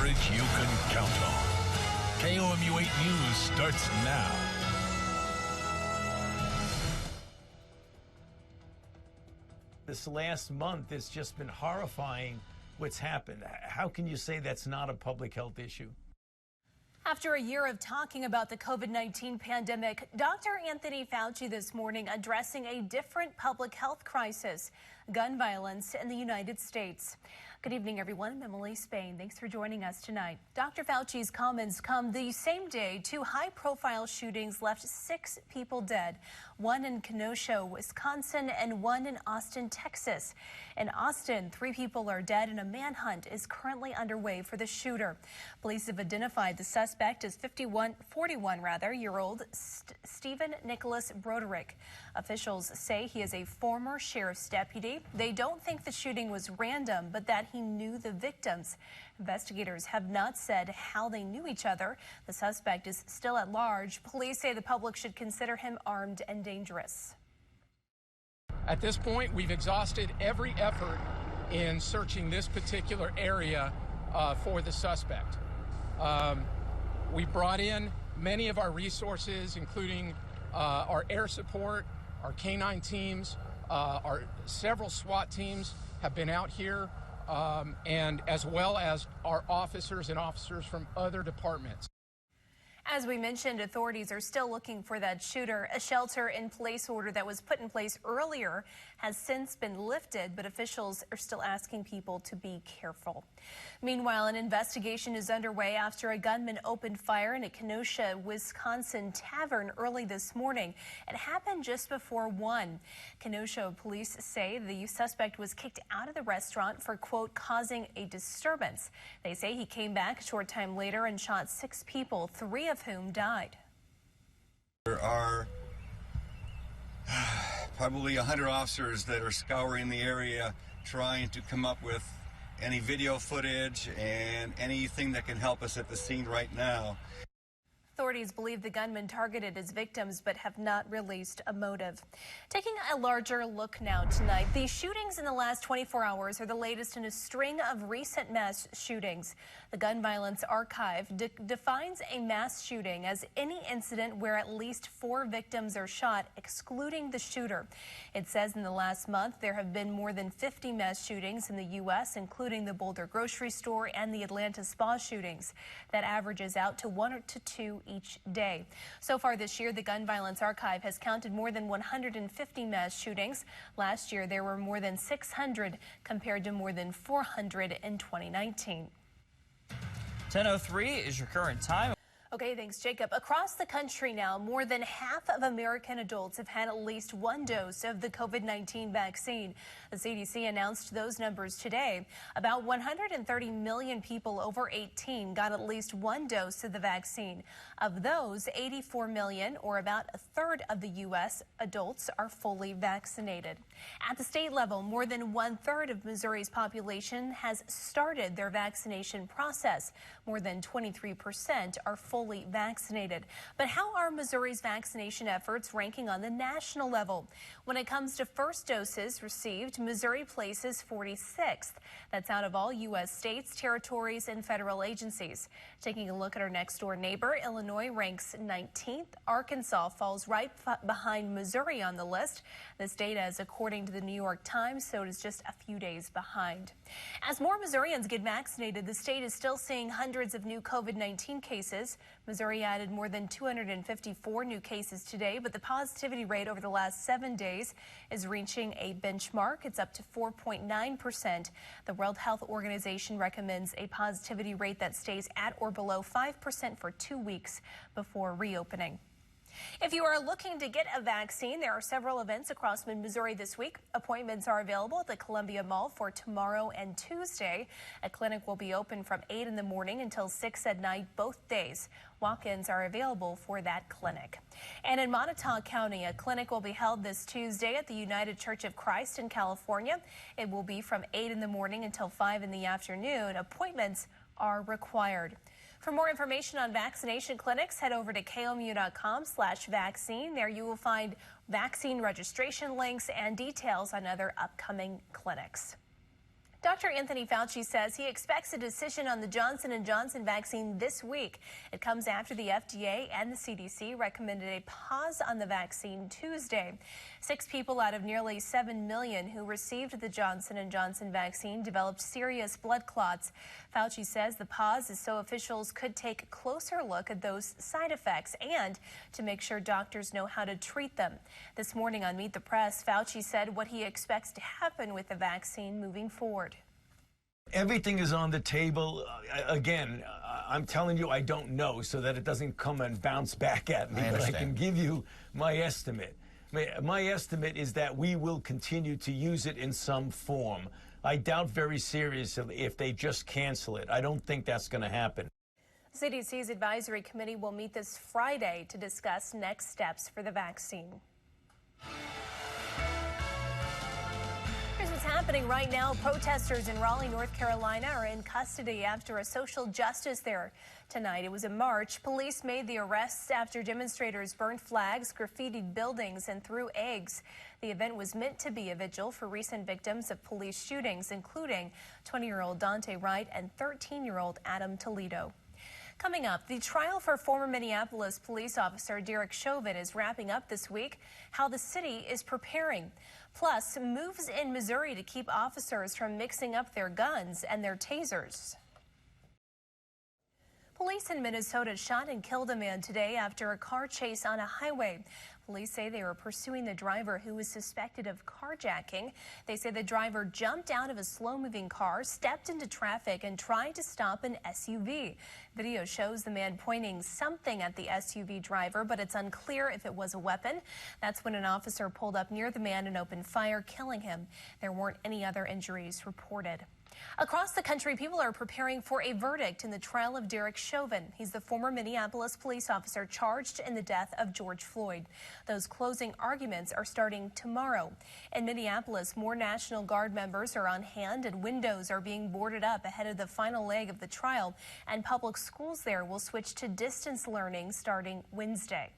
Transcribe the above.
coverage you can count on. KOMU 8 News starts now. This last month, it's just been horrifying what's happened. How can you say that's not a public health issue? After a year of talking about the COVID-19 pandemic, Dr. Anthony Fauci this morning addressing a different public health crisis, gun violence in the United States. Good evening, everyone. I'm Emily Spain. Thanks for joining us tonight. Dr. Fauci's comments come the same day two high-profile shootings left 6 people dead, one in Kenosha, Wisconsin, and one in Austin, Texas. In Austin, 3 people are dead and a manhunt is currently underway for the shooter. Police have identified the suspect as 41-year-old Stephen Nicholas Broderick. Officials say he is a former sheriff's deputy. They don't think the shooting was random, but that he knew the victims. Investigators have not said how they knew each other. The suspect is still at large. Police say the public should consider him armed and dangerous. At this point, we've exhausted every effort in searching this particular area for the suspect. We brought in many of our resources, including our air support, our K-9 teams, our several SWAT teams have been out here, and as well as our officers and officers from other departments. As we mentioned, authorities are still looking for that shooter. A shelter-in-place order that was put in place earlier has since been lifted, but officials are still asking people to be careful. Meanwhile, an investigation is underway after a gunman opened fire in a Kenosha, Wisconsin tavern early this morning. It happened just before 1. Kenosha police say the suspect was kicked out of the restaurant for, quote, causing a disturbance. They say he came back a short time later and shot 6 people, 3 of whom died. There are probably 100 officers that are scouring the area trying to come up with any video footage and anything that can help us at the scene right now. Authorities believe the gunman targeted his victims but have not released a motive. Taking a larger look now tonight, the shootings in the last 24 hours are the latest in a string of recent mass shootings. The Gun Violence Archive defines a mass shooting as any incident where at least 4 victims are shot, excluding the shooter. It says in the last month there have been more than 50 mass shootings in the U.S., including the Boulder grocery store and the Atlanta spa shootings. That averages out to 1 to 2 each day. So far this year, the Gun Violence Archive has counted more than 150 mass shootings. Last year, there were more than 600 compared to more than 400 in 2019. 10:03 is your current time. Okay, thanks, Jacob. Across the country now, more than half of American adults have had at least 1 dose of the COVID-19 vaccine. The CDC announced those numbers today. About 130 million people over 18 got at least 1 dose of the vaccine. Of those, 84 million, or about a third of the U.S. adults, are fully vaccinated. At the state level, more than 1/3 of Missouri's population has started their vaccination process. More than 23% are fully vaccinated. But how are Missouri's vaccination efforts ranking on the national level? When it comes to first doses received, Missouri places 46th. That's out of all U.S. states, territories, and federal agencies. Taking a look at our next door neighbor, Illinois ranks 19th. Arkansas falls right behind Missouri on the list. This data is according to the New York Times, so it is just a few days behind. As more Missourians get vaccinated, the state is still seeing hundreds of new COVID-19 cases. Missouri added more than 254 new cases today, but the positivity rate over the last 7 days is reaching a benchmark. It's up to 4.9%. The World Health Organization recommends a positivity rate that stays at or below 5% for 2 weeks before reopening. If you are looking to get a vaccine, there are several events across mid-Missouri this week. Appointments are available at the Columbia Mall for tomorrow and Tuesday. A clinic will be open from 8 in the morning until 6 at night both days. Walk-ins are available for that clinic. And in Montauk County, a clinic will be held this Tuesday at the United Church of Christ in California. It will be from 8 in the morning until 5 in the afternoon. Appointments are required. For more information on vaccination clinics, head over to KOMU.com/vaccine. There you will find vaccine registration links and details on other upcoming clinics. Dr. Anthony Fauci says he expects a decision on the Johnson & Johnson vaccine this week. It comes after the FDA and the CDC recommended a pause on the vaccine Tuesday. 6 people out of nearly 7 million who received the Johnson & Johnson vaccine developed serious blood clots. Fauci says the pause is so officials could take a closer look at those side effects and to make sure doctors know how to treat them. This morning on Meet the Press, Fauci said what he expects to happen with the vaccine moving forward. Everything is on the table. Again, I'm telling you, I don't know, so that it doesn't come and bounce back at me. But I can give you my estimate. My estimate is that we will continue to use it in some form. I doubt very seriously if they just cancel it. I don't think that's going to happen. CDC's advisory committee will meet this Friday to discuss next steps for the vaccine. Here's what's happening right now. Protesters in Raleigh, North Carolina are in custody after a social justice there tonight. It was a march. Police made the arrests after demonstrators burned flags, graffitied buildings, and threw eggs. The event was meant to be a vigil for recent victims of police shootings, including 20-year-old Dante Wright and 13-year-old Adam Toledo. Coming up, the trial for former Minneapolis police officer Derek Chauvin is wrapping up this week. How the city is preparing. Plus, moves in Missouri to keep officers from mixing up their guns and their tasers. Police in Minnesota shot and killed a man today after a car chase on a highway. Police say they were pursuing the driver who was suspected of carjacking. They say the driver jumped out of a slow-moving car, stepped into traffic, and tried to stop an SUV. Video shows the man pointing something at the SUV driver, but it's unclear if it was a weapon. That's when an officer pulled up near the man and opened fire, killing him. There weren't any other injuries reported. Across the country, people are preparing for a verdict in the trial of Derek Chauvin. He's the former Minneapolis police officer charged in the death of George Floyd. Those closing arguments are starting tomorrow. In Minneapolis, more National Guard members are on hand and windows are being boarded up ahead of the final leg of the trial. And public schools there will switch to distance learning starting Wednesday.